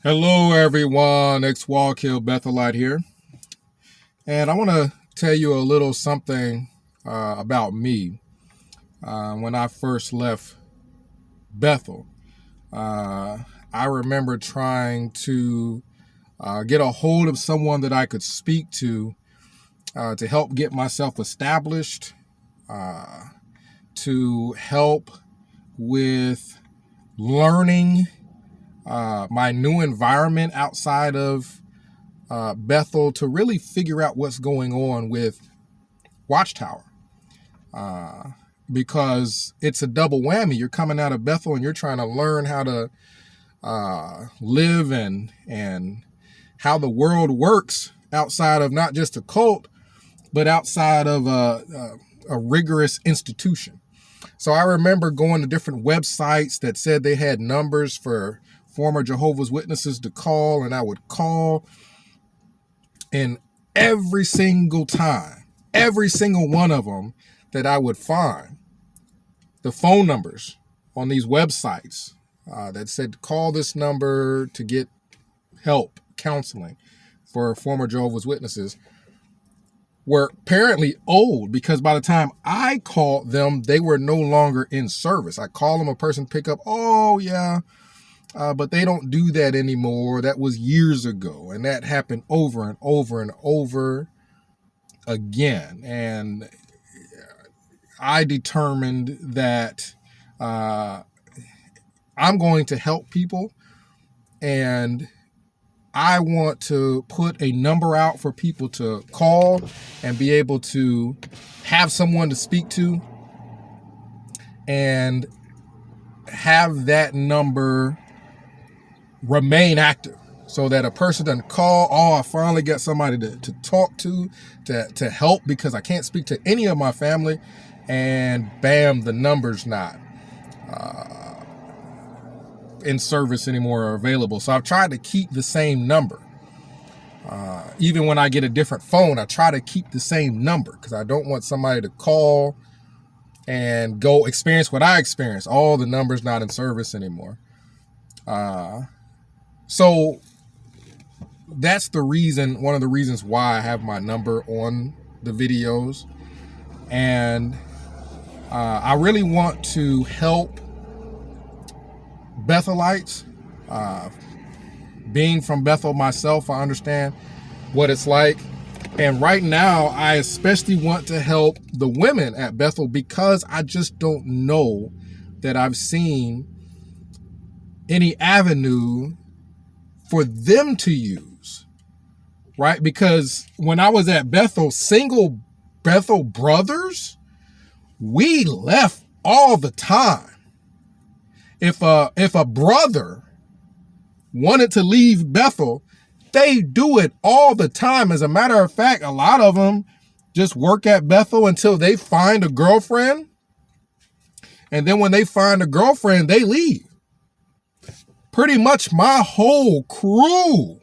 Hello, everyone. Walk Hill Bethelite here, and I want to tell you a little something about me. When I first left Bethel, uh, I remember trying to get a hold of someone that I could speak to help get myself established, uh, to help with learning my new environment outside of Bethel, to really figure out what's going on with Watchtower. Uh, because it's a double whammy. You're coming out of Bethel and you're trying to learn how to live and how the world works outside of not just a cult, but outside of a rigorous institution. So I remember going to different websites that said they had numbers for former Jehovah's Witnesses to call, and I would call, and every single time, every single one of them that I would find, the phone numbers on these websites that said call this number to get help, counseling for former Jehovah's Witnesses, were apparently old, because by the time I called them, they were no longer in service. I call them, a person pick up, oh yeah, but they don't do that anymore. That was years ago. And that happened over and over and over again. And I determined that I'm going to help people, and I want to put a number out for people to call and be able to have someone to speak to, and have that number remain active, so that a person doesn't call, oh, I finally got somebody to talk to help, because I can't speak to any of my family, and bam, the number's not in service anymore or available. So I've tried to keep the same number. Even when I get a different phone, I try to keep the same number, because I don't want somebody to call and go experience what I experienced. All the numbers not in service anymore. So that's the reason, one of the reasons why I have my number on the videos. And I really want to help Bethelites. Being from Bethel myself, I understand what it's like. And right now, I especially want to help the women at Bethel, because I just don't know that I've seen any avenue for them to use, right? Because when I was at Bethel, single Bethel brothers, we left all the time. If a brother wanted to leave Bethel, they do it all the time. As a matter of fact, a lot of them just work at Bethel until they find a girlfriend. And then when they find a girlfriend, they leave. Pretty much my whole crew,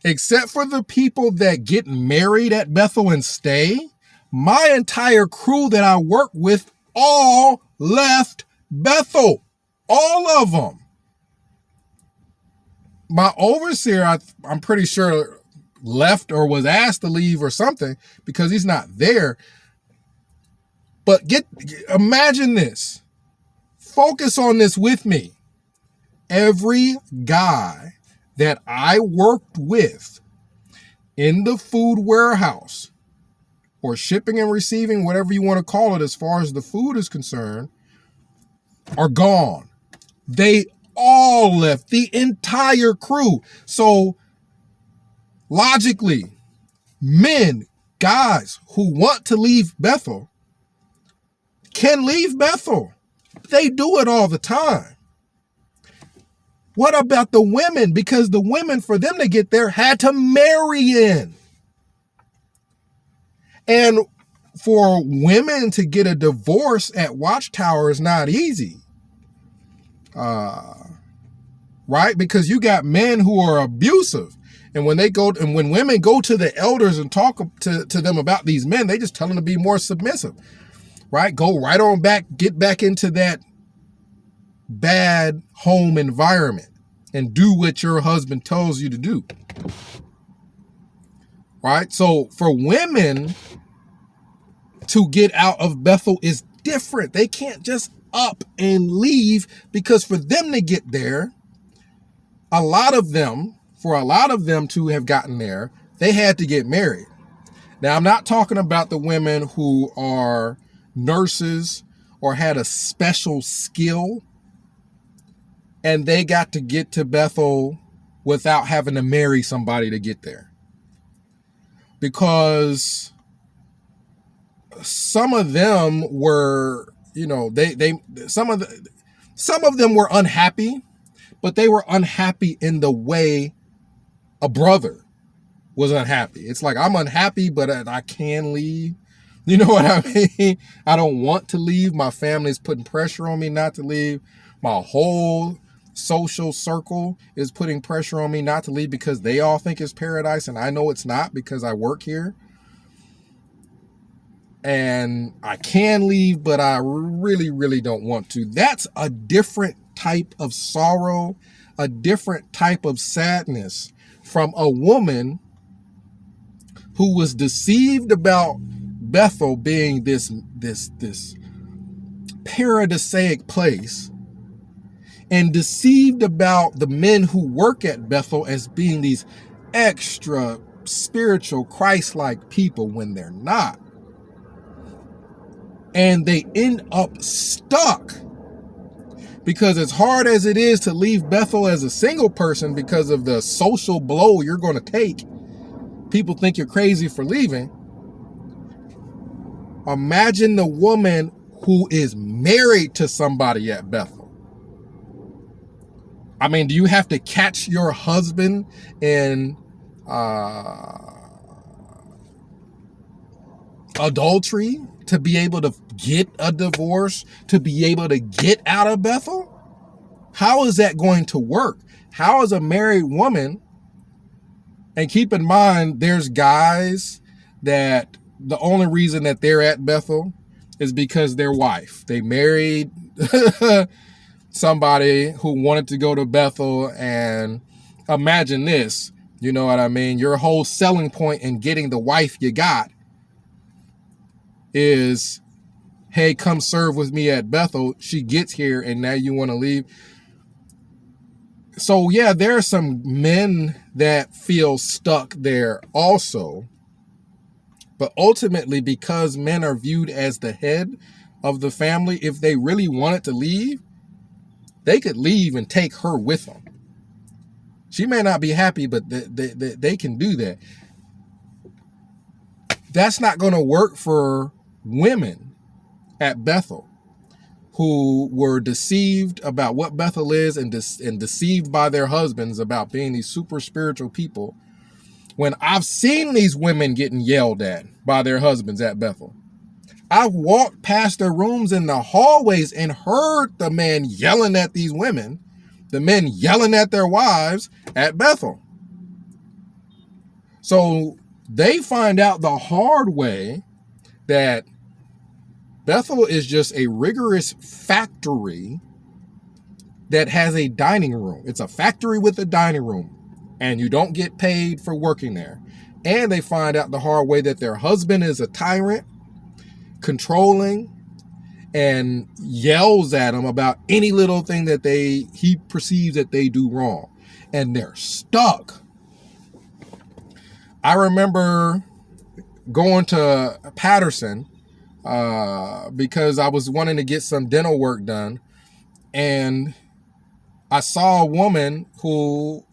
except for the people that get married at Bethel and stay, my entire crew that I work with all left Bethel. All of them. My overseer, I'm pretty sure, left or was asked to leave or something, because he's not there. But imagine this. Focus on this with me. Every guy that I worked with in the food warehouse, or shipping and receiving, whatever you want to call it, as far as the food is concerned, are gone. They all left, the entire crew. So logically, men, guys who want to leave Bethel can leave Bethel. They do it all the time. What about the women? Because the women, for them to get there, had to marry in. And for women to get a divorce at Watchtower is not easy. Right? Because you got men who are abusive. And when women go to the elders and talk to them about these men, they just tell them to be more submissive. Right? Go right on back, get back into that bad home environment. and do what your husband tells you to do. Right? So for women to get out of Bethel is different. They can't just up and leave, because for them to get there, for a lot of them to have gotten there, they had to get married. Now, I'm not talking about the women who are nurses or had a special skill and they got to get to Bethel without having to marry somebody to get there. Because some of them were, some of them were unhappy, but they were unhappy in the way a brother was unhappy. It's like, I'm unhappy, but I can leave. You know what I mean? I don't want to leave. My family's putting pressure on me not to leave. My whole social circle is putting pressure on me not to leave because they all think it's paradise, and I know it's not because I work here. And I can leave, but I really, really don't want to. That's a different type of sorrow, a different type of sadness from a woman who was deceived about Bethel being this paradisaic place, and deceived about the men who work at Bethel as being these extra spiritual, Christ-like people when they're not. And they end up stuck. Because as hard as it is to leave Bethel as a single person because of the social blow you're going to take, people think you're crazy for leaving. Imagine the woman who is married to somebody at Bethel. I mean, do you have to catch your husband in adultery to be able to get a divorce, to be able to get out of Bethel? How is that going to work? How is a married woman, and keep in mind, there's guys that the only reason that they're at Bethel is because their wife, they married somebody who wanted to go to Bethel, and imagine this, you know what I mean? Your whole selling point in getting the wife you got is, hey, come serve with me at Bethel. She gets here and now you want to leave. So yeah, there are some men that feel stuck there also. But ultimately, because men are viewed as the head of the family, if they really wanted to leave, they could leave and take her with them. She may not be happy, but they can do that. That's not going to work for women at Bethel who were deceived about what Bethel is and deceived by their husbands about being these super spiritual people. When I've seen these women getting yelled at by their husbands at Bethel, I've walked past their rooms in the hallways and heard the men yelling at these women, the men yelling at their wives at Bethel. So they find out the hard way that Bethel is just a rigorous factory that has a dining room. It's a factory with a dining room, and you don't get paid for working there. And they find out the hard way that their husband is a tyrant, controlling, and yells at them about any little thing that he perceives that they do wrong. And they're stuck. I remember going to Patterson because I was wanting to get some dental work done. And I saw a woman who,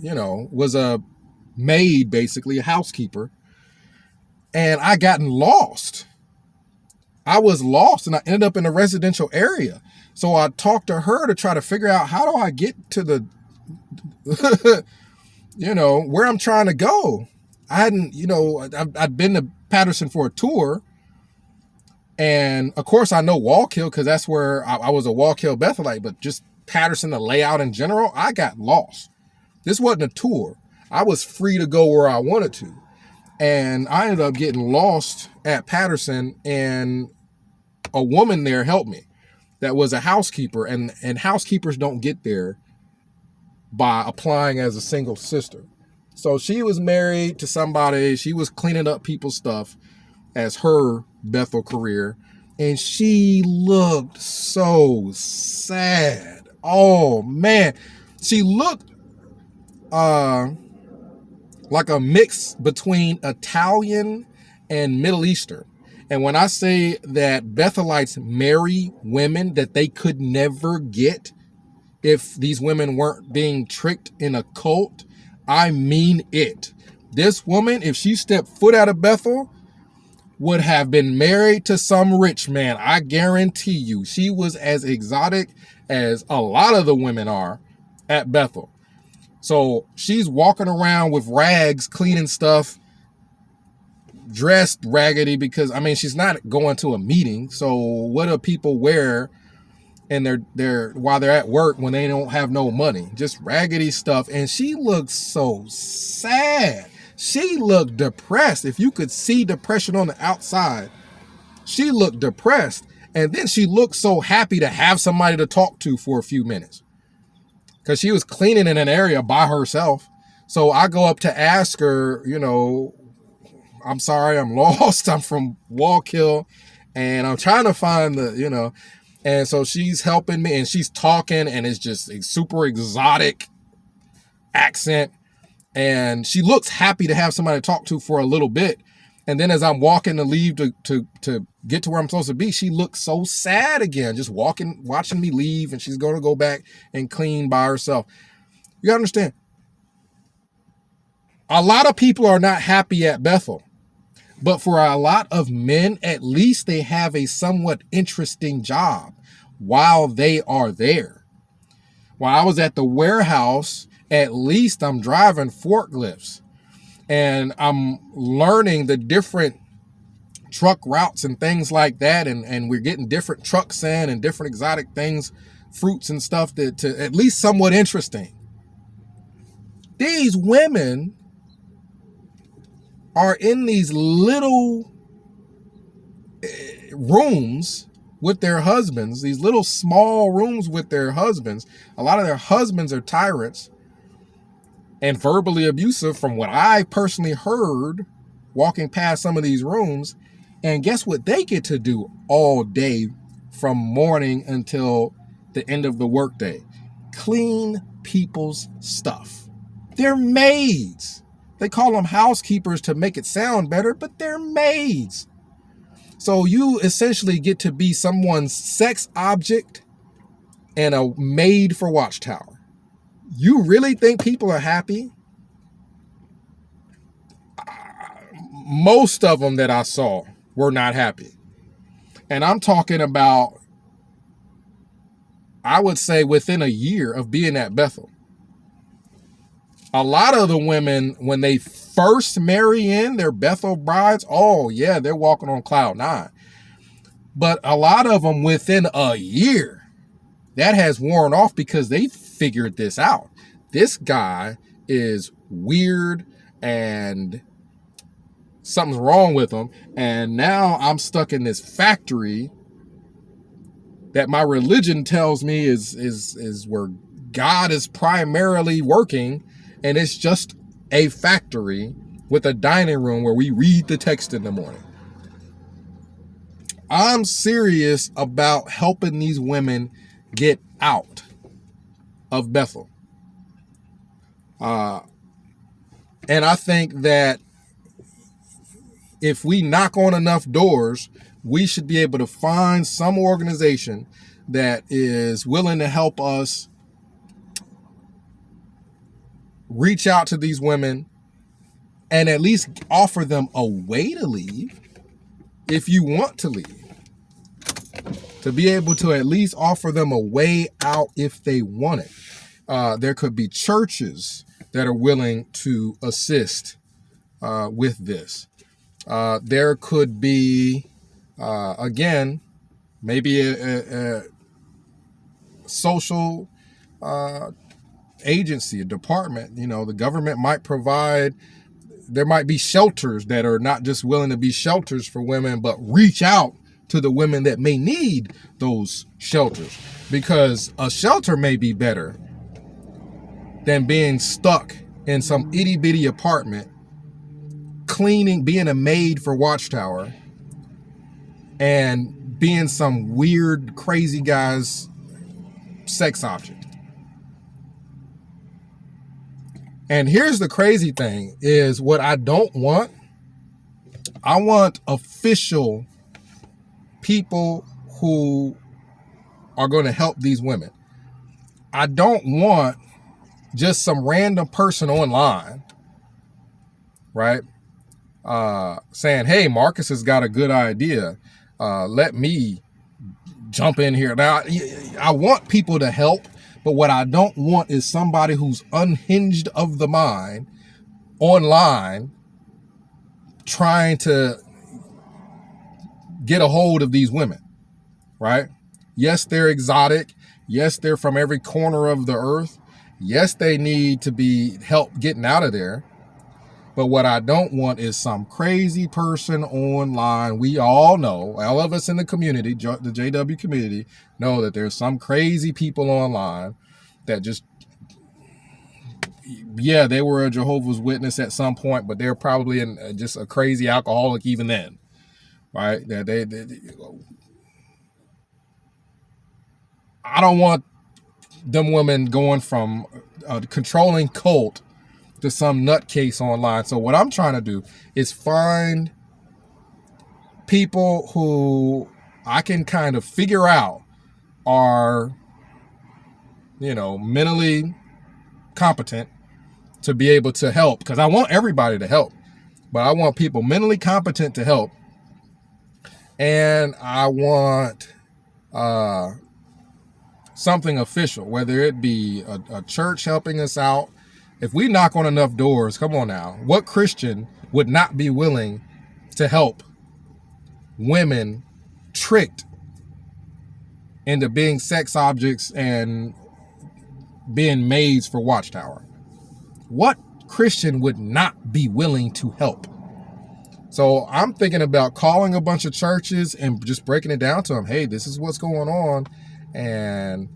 was a maid, basically, a housekeeper. And I gotten lost. I was lost and I ended up in a residential area. So I talked to her to try to figure out, how do I get to the, where I'm trying to go. I hadn't, I'd been to Patterson for a tour. And of course I know Wallkill because that's where I was a Wallkill Bethelite, but just Patterson, the layout in general, I got lost. This wasn't a tour. I was free to go where I wanted to. And I ended up getting lost at Patterson, and a woman there helped me that was a housekeeper, and housekeepers don't get there by applying as a single sister. So she was married to somebody. She was cleaning up people's stuff as her Bethel career. And she looked so sad. Oh, man. She looked like a mix between Italian and Middle Eastern. And when I say that Bethelites marry women that they could never get if these women weren't being tricked in a cult, I mean it. This woman, if she stepped foot out of Bethel, would have been married to some rich man. I guarantee you. She was as exotic as a lot of the women are at Bethel. So she's walking around with rags, cleaning stuff, dressed raggedy because, I mean, she's not going to a meeting. So what do people wear and they're while they're at work when they don't have no money? Just raggedy stuff. And she looked so sad. She looked depressed. If you could see depression on the outside, she looked depressed. And then she looked so happy to have somebody to talk to for a few minutes because she was cleaning in an area by herself. So I go up to ask her, you know, I'm sorry, I'm lost. I'm from Wallkill and I'm trying to find the, you know, and so she's helping me and she's talking and it's just a super exotic accent. And she looks happy to have somebody to talk to for a little bit. And then as I'm walking to leave to get to where I'm supposed to be, she looks so sad again, just watching me leave. And she's going to go back and clean by herself. You gotta understand, a lot of people are not happy at Bethel. But for a lot of men, at least they have a somewhat interesting job while they are there. While I was at the warehouse, at least I'm driving forklifts and I'm learning the different truck routes and things like that. And we're getting different trucks in and different exotic things, fruits and stuff that to at least somewhat interesting. These women are in these little rooms with their husbands, these little small rooms with their husbands. A lot of their husbands are tyrants and verbally abusive from what I personally heard walking past some of these rooms. And guess what they get to do all day from morning until the end of the workday? Clean people's stuff. They're maids. They call them housekeepers to make it sound better, but they're maids. So you essentially get to be someone's sex object and a maid for Watchtower. You really think people are happy? Most of them that I saw were not happy. And I'm talking about, I would say within a year of being at Bethel. A lot of the women, when they first marry in, their Bethel brides, oh yeah, they're walking on cloud nine. But a lot of them within a year, that has worn off because they figured this out. This guy is weird and something's wrong with him. And now I'm stuck in this factory that my religion tells me is where God is primarily working. And it's just a factory with a dining room where we read the text in the morning. I'm serious about helping these women get out of Bethel. And I think that if we knock on enough doors, we should be able to find some organization that is willing to help us reach out to these women and at least offer them a way to leave if you want to leave. To be able to at least offer them a way out if they want it. There could be churches that are willing to assist with this. There could be, again, maybe a social agency, a department. You know, the government might provide, there might be shelters that are not just willing to be shelters for women, but reach out to the women that may need those shelters, because a shelter may be better than being stuck in some itty bitty apartment, cleaning, being a maid for Watchtower, and being some weird, crazy guy's sex object. And here's the crazy thing is what I don't want. I want official people who are going to help these women. I don't want just some random person online, right? Saying, hey, Marcus has got a good idea. Let me jump in here. Now, I want people to help, but what I don't want is somebody who's unhinged of the mind online trying to get a hold of these women, right? Yes, they're exotic. Yes, they're from every corner of the earth. Yes, they need to be help getting out of there. But what I don't want is some crazy person online. We all know, all of us in the community, the JW community, know that there's some crazy people online that just, yeah, they were a Jehovah's Witness at some point, but they're probably just a crazy alcoholic even then, right? I don't want them women going from a controlling cult to some nutcase online. So what I'm trying to do is find people who I can kind of figure out are, mentally competent to be able to help, because I want everybody to help, but I want people mentally competent to help. And I want something official, whether it be a church helping us out. If we knock on enough doors, come on now, what Christian would not be willing to help women tricked into being sex objects and being maids for Watchtower? What Christian would not be willing to help? So I'm thinking about calling a bunch of churches and just breaking it down to them. Hey, this is what's going on. And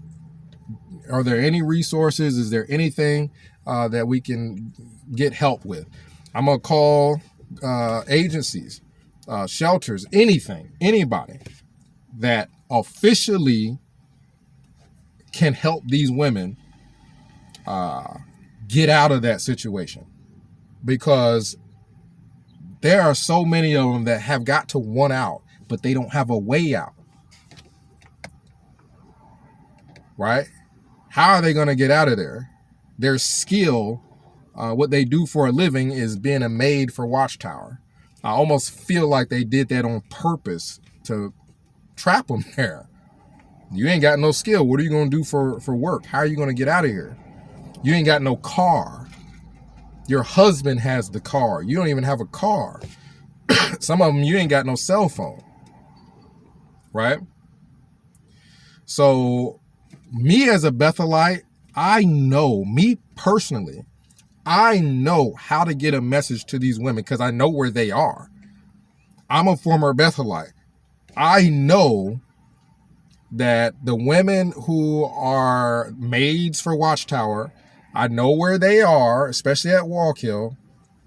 are there any resources? Is there anything that we can get help with? I'm going to call agencies, shelters, anything, anybody that officially can help these women get out of that situation. Because there are so many of them that have got to want out, but they don't have a way out. Right? How are they going to get out of there? Their skill, what they do for a living, is being a maid for Watchtower. I almost feel like they did that on purpose to trap them there. You ain't got no skill. What are you going to do for work? How are you going to get out of here? You ain't got no car. Your husband has the car. You don't even have a car. Some of them, you ain't got no cell phone. Right? So me as a Bethelite, I know, me personally, I know how to get a message to these women because I know where they are. I'm a former Bethelite. I know that the women who are maids for Watchtower, I know where they are, especially at Wallkill.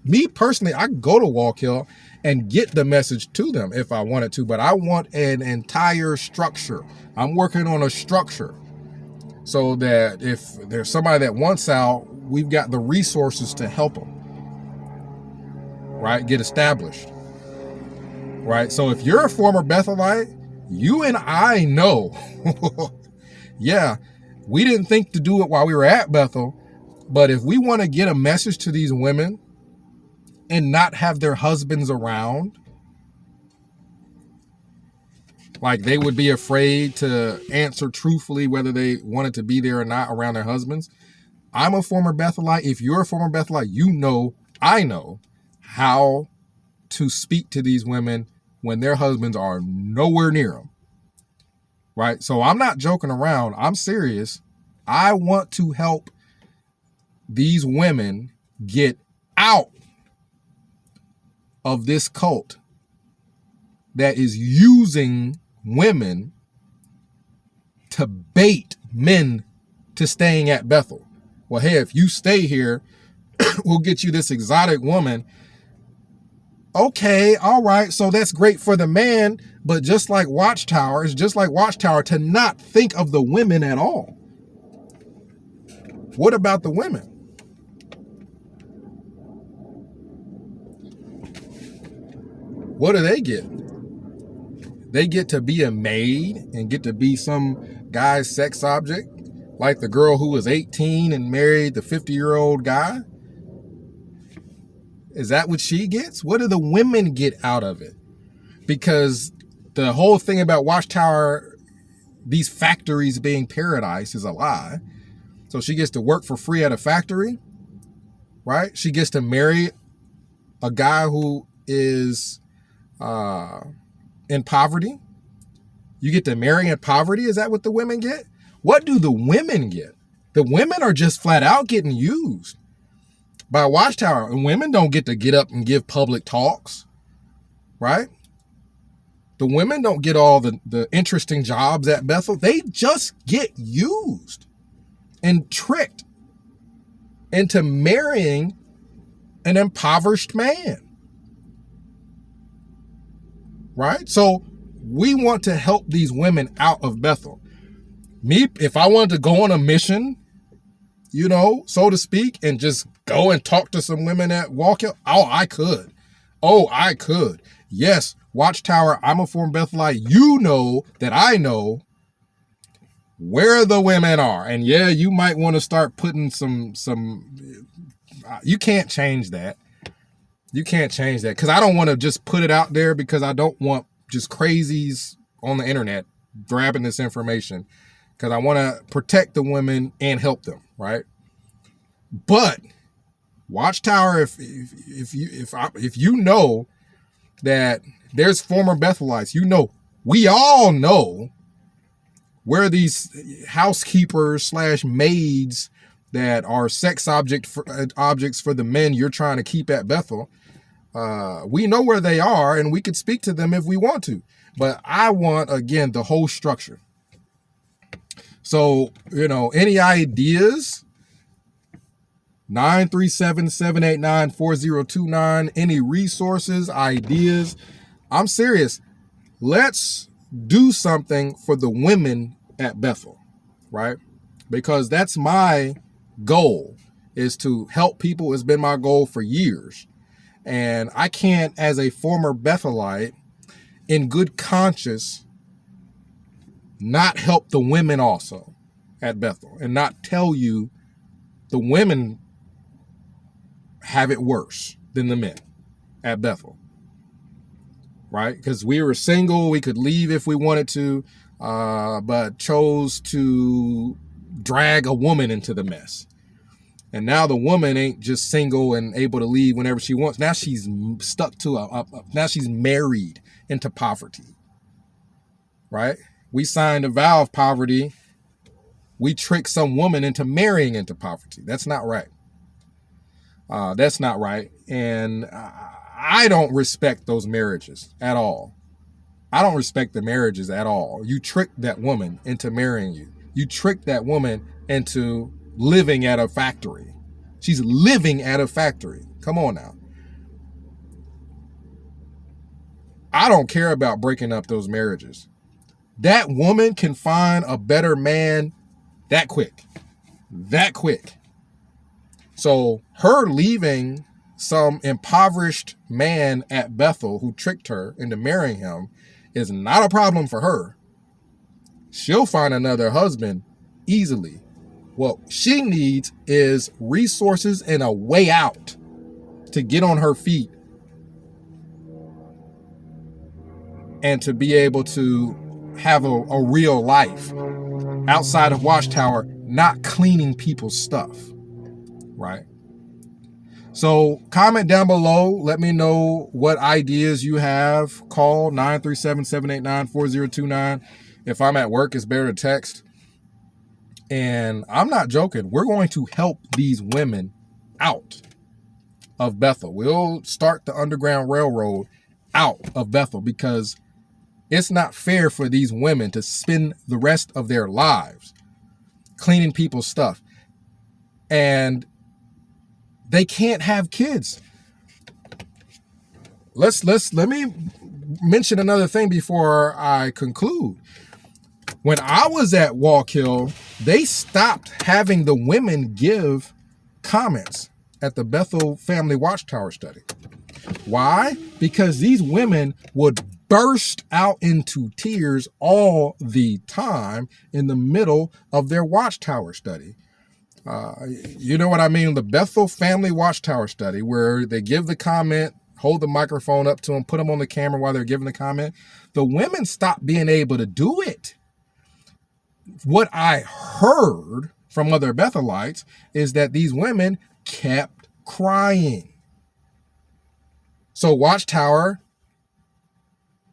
Me personally, I can go to Wallkill and get the message to them if I wanted to, but I want an entire structure. I'm working on a structure so that if there's somebody that wants out, we've got the resources to help them, right? Get established, right? So if you're a former Bethelite, you and I know, yeah, we didn't think to do it while we were at Bethel, but if we want to get a message to these women and not have their husbands around, like they would be afraid to answer truthfully whether they wanted to be there or not around their husbands. I'm a former Bethelite. If you're a former Bethelite, you know, I know how to speak to these women when their husbands are nowhere near them. Right? So I'm not joking around. I'm serious. I want to help these women get out of this cult that is using women to bait men to staying at Bethel. Well, hey, if you stay here, we'll get you this exotic woman. Okay, all right, so that's great for the man, but just like Watchtower, it's just like Watchtower to not think of the women at all. What about the women? What do they get? They get to be a maid and get to be some guy's sex object, like the girl who was 18 and married the 50-year-old guy. Is that what she gets? What do the women get out of it? Because the whole thing about Watchtower, these factories being paradise, is a lie. So she gets to work for free at a factory, right? She gets to marry a guy who is in poverty. You get to marry in poverty. Is that what the women get? What do the women get? The women are just flat out getting used by Watchtower. And women don't get to get up and give public talks, right? The women don't get all the interesting jobs at Bethel. They just get used and tricked into marrying an impoverished man, right? So we want to help these women out of Bethel. Me, if I wanted to go on a mission, you know, so to speak, and just go and talk to some women at Walkill, I could. I could. Yes, Watchtower, I'm a former Bethelite. You know that I know where the women are. And yeah, you might want to start putting some, you can't change that. You can't change that, because I don't want to just put it out there, because I don't want just crazies on the internet grabbing this information, because I want to protect the women and help them, right? But Watchtower, if you know that there's former Bethelites, you know, we all know where these housekeepers / maids that are sex objects for the men you're trying to keep at Bethel. We know where they are, and we could speak to them if we want to. But I want, again, the whole structure. So, you know, any ideas? 937-789-4029. Any resources, ideas? I'm serious. Let's do something for the women at Bethel, right? Because that's my goal, is to help people. It's been my goal for years. And I can't, as a former Bethelite, in good conscience, not help the women also at Bethel, and not tell you the women have it worse than the men at Bethel, right? Because we were single, we could leave if we wanted to, but chose to drag a woman into the mess. And now the woman ain't just single and able to leave whenever she wants. Now she's stuck to now she's married into poverty, right? We signed a vow of poverty. We trick some woman into marrying into poverty. That's not right. That's not right. And I don't respect those marriages at all. I don't respect the marriages at all. You tricked that woman into marrying you. You tricked that woman into living at a factory. She's living at a factory. Come on now. I don't care about breaking up those marriages. That woman can find a better man that quick. That quick. So her leaving some impoverished man at Bethel who tricked her into marrying him is not a problem for her. She'll find another husband easily. What she needs is resources and a way out to get on her feet and to be able to have a real life outside of Watchtower, not cleaning people's stuff, right? So comment down below. Let me know what ideas you have. Call 937-789-4029. If I'm at work, it's better to text. And I'm not joking. We're going to help these women out of Bethel. We'll start the Underground Railroad out of Bethel, because it's not fair for these women to spend the rest of their lives cleaning people's stuff. and they can't have kids. Let me mention another thing before I conclude. When I was at Wallkill, they stopped having the women give comments at the Bethel Family Watchtower study. Why? Because these women would burst out into tears all the time in the middle of their Watchtower study. You know what I mean? The Bethel Family Watchtower study, where they give the comment, hold the microphone up to them, put them on the camera while they're giving the comment. The women stopped being able to do it. What I heard from other Bethelites is that these women kept crying. So Watchtower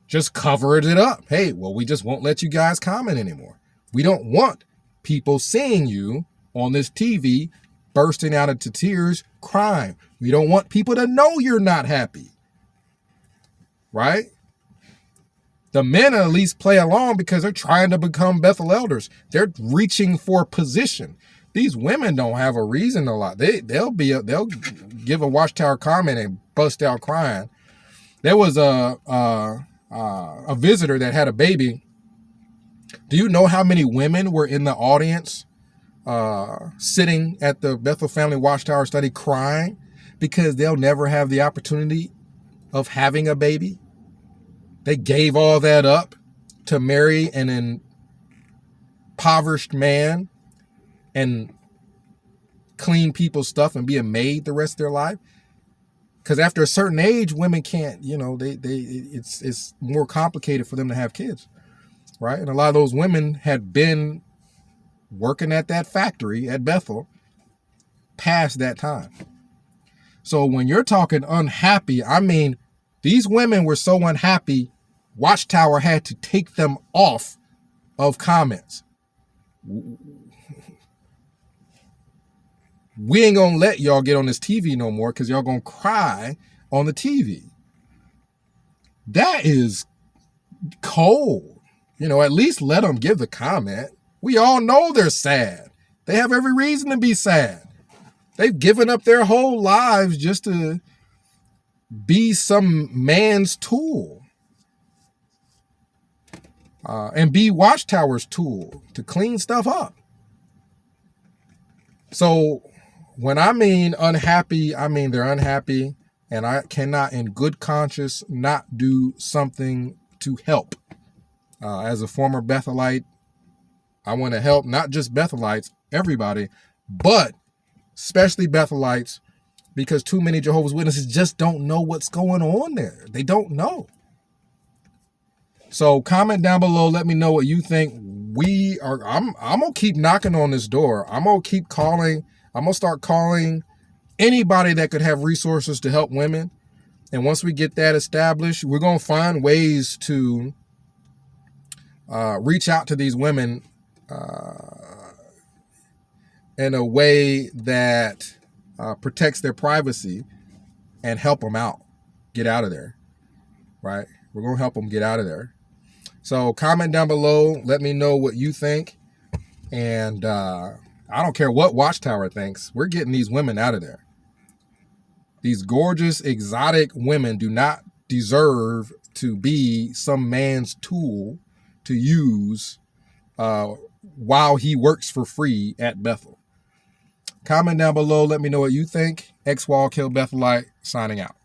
just covered it up. Hey, well, we just won't let you guys comment anymore. We don't want people seeing you on this TV bursting out into tears, crying. We don't want people to know you're not happy. Right? The men at least play along because they're trying to become Bethel elders. They're reaching for position. These women don't have a reason to lie. They'll give a Watchtower comment and bust out crying. There was a visitor that had a baby. Do you know how many women were in the audience sitting at the Bethel Family Watchtower study crying because they'll never have the opportunity of having a baby? They gave all that up to marry an impoverished man and clean people's stuff and be a maid the rest of their life. Because after a certain age, women can't, it's more complicated for them to have kids, right? And a lot of those women had been working at that factory at Bethel past that time. So when you're talking unhappy, I mean, these women were so unhappy, Watchtower had to take them off of comments. We ain't gonna let y'all get on this TV no more because y'all gonna cry on the TV. That is cold. At least let them give the comment. We all know they're sad. They have every reason to be sad. They've given up their whole lives just to be some man's tool. And be Watchtower's tool to clean stuff up. So when I mean unhappy, I mean they're unhappy, and I cannot in good conscience not do something to help. As a former Bethelite, I want to help not just Bethelites, everybody, but especially Bethelites, because too many Jehovah's Witnesses just don't know what's going on there. They don't know. So comment down below. Let me know what you think. I'm going to keep knocking on this door. I'm going to keep calling. I'm going to start calling anybody that could have resources to help women. And once we get that established, we're going to find ways to reach out to these women in a way that protects their privacy and help them out, get out of there, right? We're going to help them get out of there. So comment down below. Let me know what you think. And I don't care what Watchtower thinks. We're getting these women out of there. These gorgeous, exotic women do not deserve to be some man's tool to use while he works for free at Bethel. Comment down below. Let me know what you think. Wallkill Bethelite signing out.